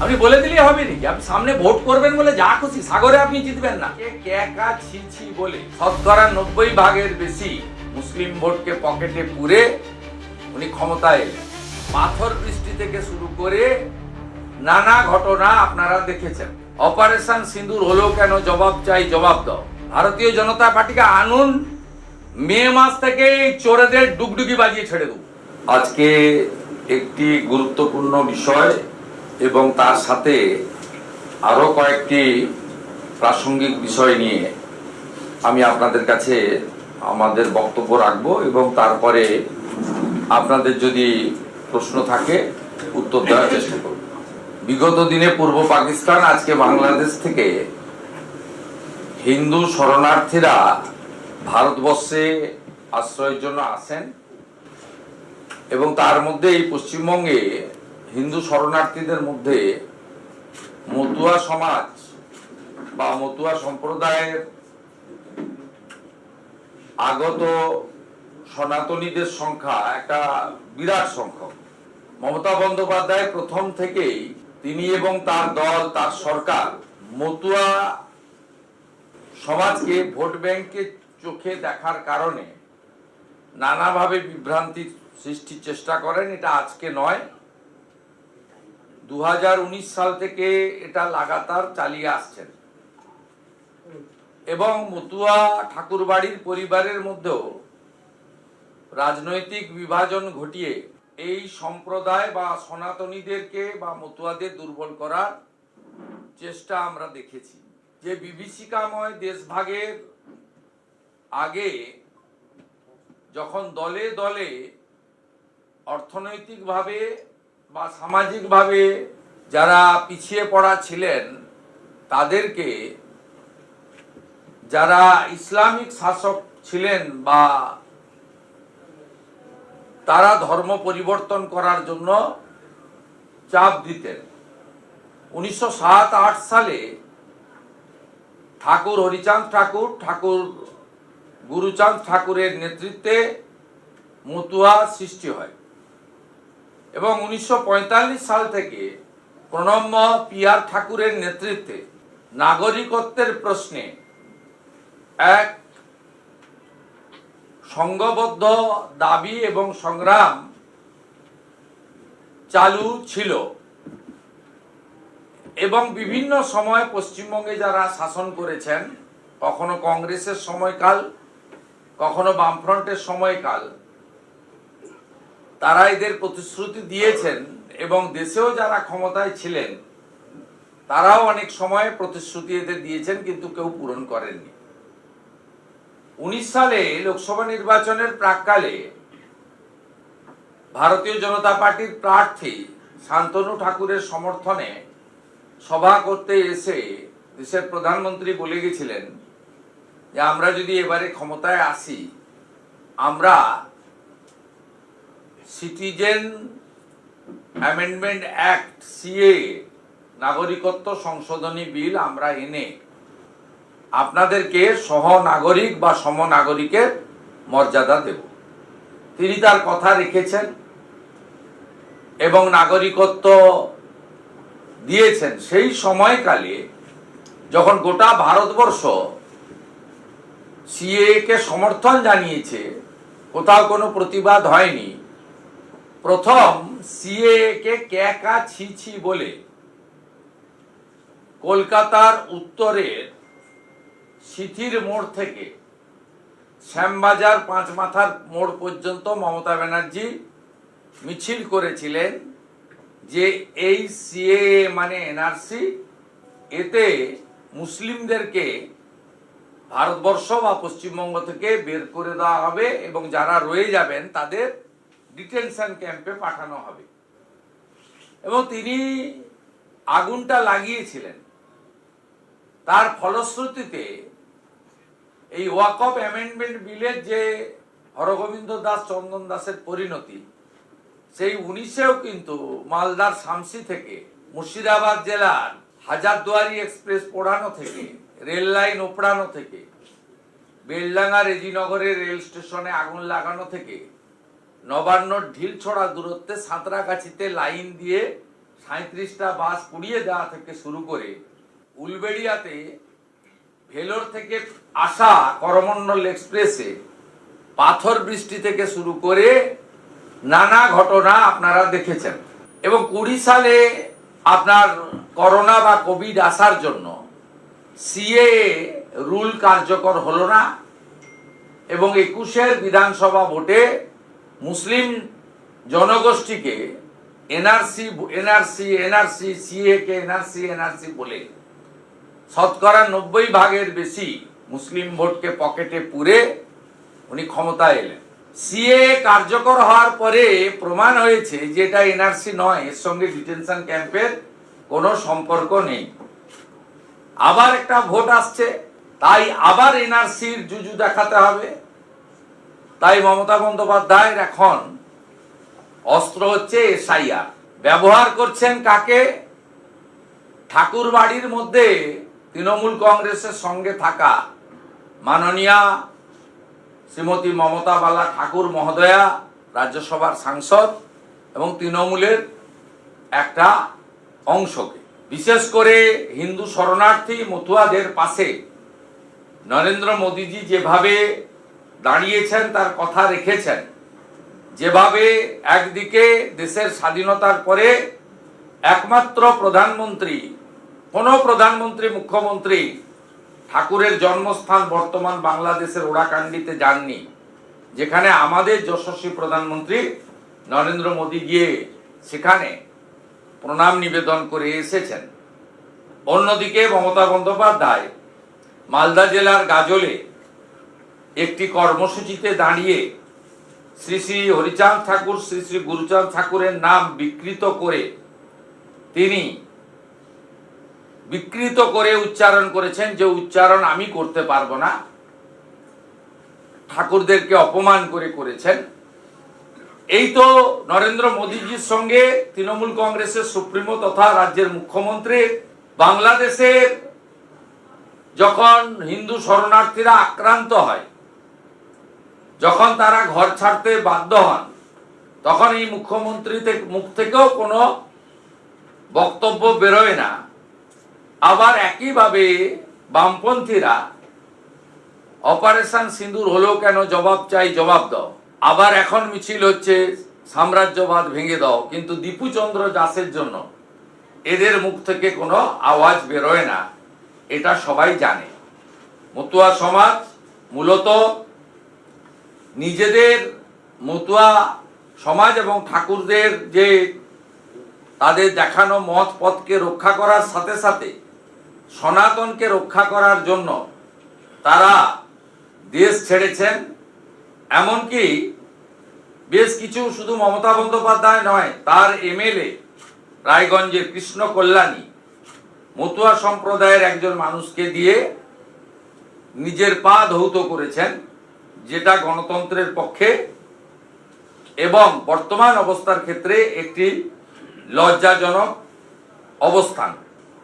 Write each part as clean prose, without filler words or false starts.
আপনি বলে দিলেই হবে নাকি? আপনি সামনে ভোট করবেন বলে যা খুশি সাগরে আপনি জিতবেন না। ক্যাকা ছি ছি বলে শতকরা 90% বেশি মুসলিম ভোটকে পকেটে পুরে উনি ক্ষমতায় এলেন। পাথর বৃষ্টি থেকে শুরু করে নানা ঘটনা আপনারা দেখেছেন। অপারেশন সিঁদুর হলো কেন, জবাব চাই, জবাব দাও। ভারতীয় জনতা পার্টিকে আনুন, মে মাস থেকে চোরেদের ডুগডুগি বাজিয়ে ছেড়ে দেব। আজকে একটি গুরুত্বপূর্ণ বিষয় এবং তার সাথে আরো কয়েকটি প্রাসঙ্গিক বিষয় নিয়ে আমি আপনাদের কাছে আমাদের বক্তব্য রাখবো এবং তারপরে আপনাদের যদি প্রশ্ন থাকে উত্তর দেওয়ার চেষ্টা করব। বিগত দিনে পূর্ব পাকিস্তান, আজকে বাংলাদেশ থেকে হিন্দু শরণার্থীরা ভারতবর্ষে আশ্রয়ের জন্য আসেন এবং তার মধ্যে এই পশ্চিমবঙ্গে হিন্দু শরণার্থীদের মধ্যে মতুয়া সমাজ বা মতুয়া সম্প্রদায়ের আগত সনাতনীদের সংখ্যা একটা বিরাট সংখ্যক। মমতা বন্দ্যোপাধ্যায় প্রথম থেকেই তিনি এবং তার দল, তার সরকার মতুয়া সমাজকে ভোট ব্যাংকে চোখে দেখার কারণে নানাভাবে বিভ্রান্তি সৃষ্টির চেষ্টা করেন। এটা আজকে নয়, 2019 সাল থেকে এটা লাগাতার চালিয়ে আসছেন এবং মতুয়া ঠাকুরবাড়ির পরিবারের মধ্যেও রাজনৈতিক বিভাজন ঘটিয়ে এই সম্প্রদায় বা সনাতনীদেরকে বা মতুয়াদের দুর্বল করার চেষ্টা আমরা দেখেছি। যে বিভীষিকাময় দেশভাগের আগে যখন দলে দলে অর্থনৈতিকভাবে বা সামাজিকভাবে যারা পিছিয়ে পড়া ছিলেন তাদেরকে যারা ইসলামিক শাসক ছিলেন বা তারা ধর্ম পরিবর্তন করার জন্য চাপ দিতেন। 1907-8 সালে ঠাকুর হরিচাঁদ ঠাকুর গুরুচাঁদ ঠাকুরের নেতৃত্বে মতুয়া সৃষ্টি হয় এবং 1945 সাল থেকে প্রণম্য পিয়ার ঠাকুরের নেতৃত্বে নাগরিকত্বের প্রশ্নে এক সংঘবদ্ধ দাবি এবং সংগ্রাম চালু ছিল এবং বিভিন্ন সময় পশ্চিমবঙ্গে যারা শাসন করেছেন, কখনো কংগ্রেসের সময়কাল, কখনো বামফ্রন্টের সময়কাল, তারা এদের প্রতিশ্রুতি দিয়েছেন এবং দেশেও যারা ক্ষমতায় ছিলেন তারাও অনেক সময় প্রতিশ্রুতি এদের দিয়েছেন, কিন্তু কেউ পূরণ করেননি। 19 সালে লোকসভা নির্বাচনের প্রাক্কালে ভারতীয় জনতা পার্টির প্রার্থী শান্তনু ঠাকুরের সমর্থনে সভা করতে এসে দেশের প্রধানমন্ত্রী বলে গেছিলেন যে আমরা যদি এবারে ক্ষমতায় আসি, আমরা সিটিজেন অ্যামেন্ডমেন্ট অ্যাক্ট সিএ নাগরিকত্ব সংশোধনী বিল আমরা এনে আপনাদেরকে সহ নাগরিক বা সমনাগরিকের মর্যাদা দেব। তিনি তার কথা রেখেছেন এবং নাগরিকত্ব দিয়েছেন। সেই সময়কালে যখন গোটা ভারতবর্ষ সিএএ কে সমর্থন জানিয়েছে, কোথাও কোনো প্রতিবাদ হয়নি, প্রথম সিএএ কে ক্যাকা ছি ছি বলে কলকাতার উত্তরের সিথির মোড় থেকে শ্যামবাজার পাঁচমাথার মোড় পর্যন্ত মমতা ব্যানার্জি মিছিল করেছিলেন যে এই সিএএ মানে এনআরসি, এতে মুসলিমদেরকে ভারতবর্ষ বা পশ্চিমবঙ্গ থেকে বের করে দেওয়া হবে এবং যারা রয়ে যাবেন তাদের ডিটেনশন ক্যাম্পে পাঠানো হবে। এবং তিনি আগুনটা লাগিয়েছিলেন। তার ফলশ্রুতিতে এই ওয়াকফ অ্যামেন্ডমেন্ট বিলের যে হরগোবিন্দ দাস চন্দন দাসের পরিণতি, সেই 19-এও কিন্তু মালদার শামসি থেকে মুর্শিদাবাদ জেলার হাজারদুয়ারি এক্সপ্রেস পোড়ানো থেকে, রেল লাইন ওপড়ানো থেকে, বেলডাঙ্গা রেজিনগরের রেল স্টেশনে আগুন লাগানো থেকে, নবান্নর ঢিল ছড়া দূরত্বে সাঁতরাগাছিতে লাইন দিয়ে 37টা বাস পুড়িয়ে দেওয়া থেকে শুরু করে উলবেড়িয়াতে ভেলোর থেকে আসা করমণ্ডল এক্সপ্রেসে পাথর বৃষ্টি থেকে শুরু করে নানা ঘটনা আপনারা দেখেছেন। এবং 20 সালে আপনার করোনা বা কোভিড আসার জন্য সিএএ রুল কার্যকর হলো না এবং 21-এর বিধানসভা ভোটে মুসলিম জনগোষ্ঠীকে এনআরসি সিএ কে এনআরসি বলে শতকরা 90% বেশি মুসলিম ভোটকে পকেটে পুরে উনি ক্ষমতায় এলেন। সিএ কার্যকর হওয়ার পরে প্রমাণ হয়েছে যে এটা এনআরসি নয়, এর সঙ্গে ডিটেনশন ক্যাম্পের কোনো সম্পর্ক নেই। আবার একটা ভোট আসছে, তাই আবার এনআরসির জুজু দেখাতে হবে। তাই মমতা বন্দ্যোপাধ্যায়ের এখন অস্ত্র হচ্ছে এসআইআর। ব্যবহার করছেন কাকে? ঠাকুর বাড়ির মধ্যে তৃণমূল কংগ্রেসের সঙ্গে থাকা মাননীয়া শ্রীমতী মমতা বালা ঠাকুর মহোদয়া, রাজ্যসভার সাংসদ এবং তৃণমূলের একটা অংশকে, বিশেষ করে হিন্দু শরণার্থী মতুয়াদের পাশে নরেন্দ্র মোদীজি যেভাবে দাঁড়িয়েছেন, তার কথা রেখেছেন, যেভাবে একদিকে দেশের স্বাধীনতার পরে একমাত্র প্রধানমন্ত্রী, কোন প্রধানমন্ত্রী মুখ্যমন্ত্রী ঠাকুরের জন্মস্থান বর্তমান বাংলাদেশের ওরাকান্ডিতে যাননি, যেখানে আমাদের যশস্বী প্রধানমন্ত্রী নরেন্দ্র মোদী গিয়ে সেখানে প্রণাম নিবেদন করে এসেছেন। অন্যদিকে মমতা বন্দ্যোপাধ্যায় মালদা জেলার গাজলে একটি কর্মসূচিতে দাঁড়িয়ে শ্রী শ্রী হরিচাঁদ ঠাকুর, শ্রী শ্রী গুরুচাঁদ ঠাকুরের নাম বিকৃত করে উচ্চারণ করেছেন, যে উচ্চারণ আমি করতে পারবো না, ঠাকুরদেরকে অপমান করেছেন। এই তো নরেন্দ্র মোদীজির সঙ্গে তৃণমূল কংগ্রেসের সুপ্রিমো তথা রাজ্যের মুখ্যমন্ত্রী বাংলাদেশের যখন হিন্দু শরণার্থীরা আক্রান্ত হয়, যখন তারা ঘর ছাড়তে বাধ্য হন, তখন এই মুখ্যমন্ত্রী মুখ থেকেও কোনো বক্তব্য বেরোয় না। আবার একইভাবে বামপন্থীরা অপারেশন সিঁদুর হলো কেন, জবাব চাই, জবাব দাও। আবার এখন মিছিল হচ্ছে সাম্রাজ্যবাদ ভেঙে দাও, কিন্তু দীপুচন্দ্র দাসের জন্য এদের মুখ থেকে কোনো আওয়াজ বেরোয় না, এটা সবাই জানে। মতুয়া সমাজ মূলত নিজেদের মতুয়া সমাজ এবং ঠাকুরদের যে তাদের দেখানো মত পথকে রক্ষা করার সাথে সাথে সনাতনকে রক্ষা করার জন্য তারা দেশ ছেড়েছেন। এমনকি বেশ কিছু, শুধু মমতা বন্দ্যোপাধ্যায় নয়, তার এমএলএ রায়গঞ্জের কৃষ্ণ কল্যাণী মতুয়া সম্প্রদায়ের একজন মানুষকে দিয়ে নিজের পা ধৌত করেছেন, যেটা গণতন্ত্রের পক্ষে এবং বর্তমান অবস্থার ক্ষেত্রে একটি লজ্জাজনক অবস্থান।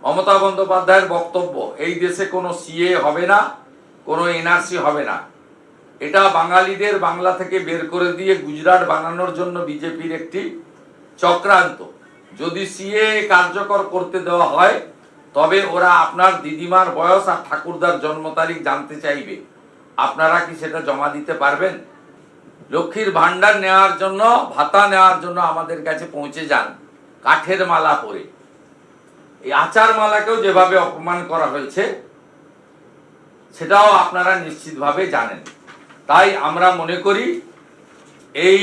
মমতা বন্দ্যোপাধ্যায়ের বক্তব্য, এই দেশে কোনো সিএ হবে না, কোনো এনআরসি হবে না, এটা বাঙালিদের বাংলা থেকে বের করে দিয়ে গুজরাট বানানোর জন্য বিজেপির একটি চক্রান্ত। যদি সিএ কার্যকর করতে দেওয়া হয়, তবে ওরা আপনার দিদিমার বয়স আর ঠাকুরদার জন্ম তারিখ জানতে চাইবে। আপনারা কি সেটা জমা দিতে পারবেন? লক্ষ্মীর ভান্ডার নেওয়ার জন্য, ভাতা নেওয়ার জন্য আমাদের কাছে পৌঁছে যান কাঠের মালা পরে। এই আচার মালাকেও যেভাবে অপমান করা হয়েছে, সেটাও আপনারা নিশ্চিতভাবে জানেন। তাই আমরা মনে করি এই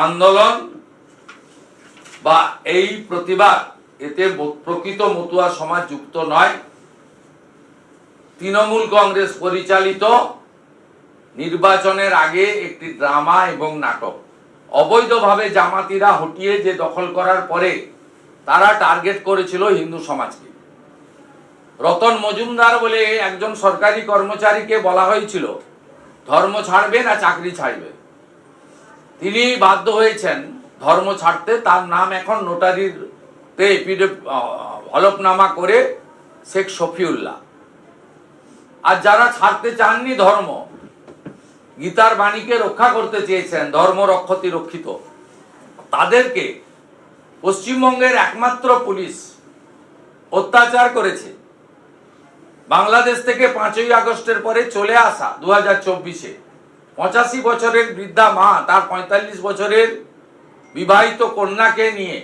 আন্দোলন বা এই প্রতিবাদ, এতে প্রকৃত মতুয়া সমাজ যুক্ত নয়। তৃণমূল কংগ্রেস পরিচালিত নির্বাচনের আগে একটি ড্রামা এবং নাটক। অবৈধভাবে জামাতিরা হটিয়ে যে দখল করার পরে তারা টার্গেট করেছিল হিন্দু সমাজকে। রতন মজুমদার বলে একজন সরকারি কর্মচারীকে বলা হয়েছিল ধর্ম ছাড়বে না চাকরি ছাড়বে। তিনি বাধ্য হয়েছেন ধর্ম ছাড়তে। তার নাম এখন নোটারিতে হলফনামা করে শেখ শফিউল্লাহ। আর যারা ছাড়তে চাননি ধর্ম, গীতার বাণীকে রক্ষা করতে চেয়েছেন, ধর্ম রক্ষতি রক্ষিত, তাদেরকে পশ্চিমবঙ্গের একমাত্র পুলিশ অত্যাচার করেছে বাংলাদেশ থেকে 5ই আগস্টের পরে চলে আসা 2024-এ 85 বছরের বৃদ্ধা মা তার 45 বছরের বিবাহিত কন্যাকে নিয়ে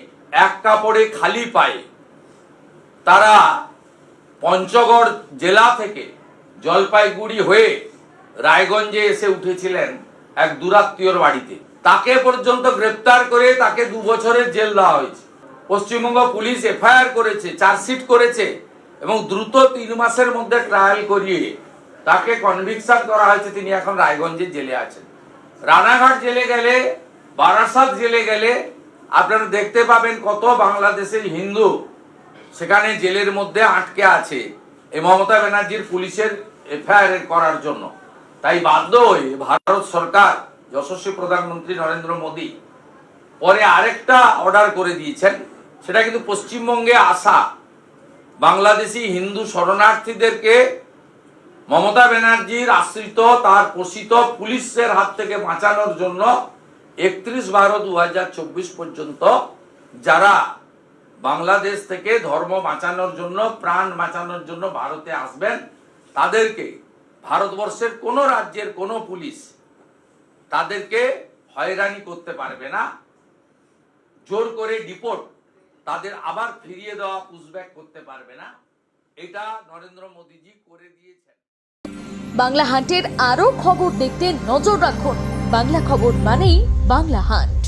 এক কাপড়ে খালি পায়ে তারা পঞ্চগড় জেলা থেকে জলপাইগুড়ি হয়ে রায়গঞ্জে এসে উঠেছিলেন এক দূরাত্মীয়র বাড়িতে। তাকে পর্যন্ত গ্রেপ্তার করে তাকে 2 বছরের জেল দেওয়া হয়েছে। পশ্চিমবঙ্গ পুলিশ এফআইআর করেছে, চার্জশিট করেছে এবং দ্রুত 3 মাসের মধ্যে ট্রায়াল করিয়ে তাকে কনভিকশন করা হয়েছে। তিনি এখন রায়গঞ্জের জেলে আছেন। রানাঘাট জেলে গেলে, বারাসাত জেলে গেলে আপনারা দেখতে পাবেন কত বাংলাদেশের হিন্দু সেখানে জেলের মধ্যে আটকে আছে এই মমতা ব্যানার্জির পুলিশের এফআইআর করার জন্য। তাই বাধ্য হয়ে ভারত সরকার, যশস্বী প্রধানমন্ত্রী নরেন্দ্র মোদী পরে আরেকটা অর্ডার করে দিয়েছেন। সেটা কিন্তু পশ্চিমবঙ্গে আসা বাংলাদেশি হিন্দু শরণার্থীদেরকে মমতা ব্যানার্জির আশ্রিত তার পোষিত পুলিশের হাত থেকে বাঁচানোর জন্য 31/12/2024 পর্যন্ত যারা বাংলাদেশ থেকে ধর্ম বাঁচানোর জন্য, প্রাণ বাঁচানোর জন্য ভারতে আসবেন, তাদেরকে ভারতবর্ষের কোনো রাজ্যের কোনো পুলিশ তাদেরকে হয়রানি করতে পারবে না। জোর করে ডিপোর্ট, তাদের আবার ফিরিয়ে দেওয়া, পুশব্যাক করতে পারবে না। এটা নরেন্দ্র মোদীজি করে দিয়েছেন। বাংলা হান্টের আরও খবর দেখতে নজর রাখুন। বাংলা খবর মানেই বাংলা হান্ট।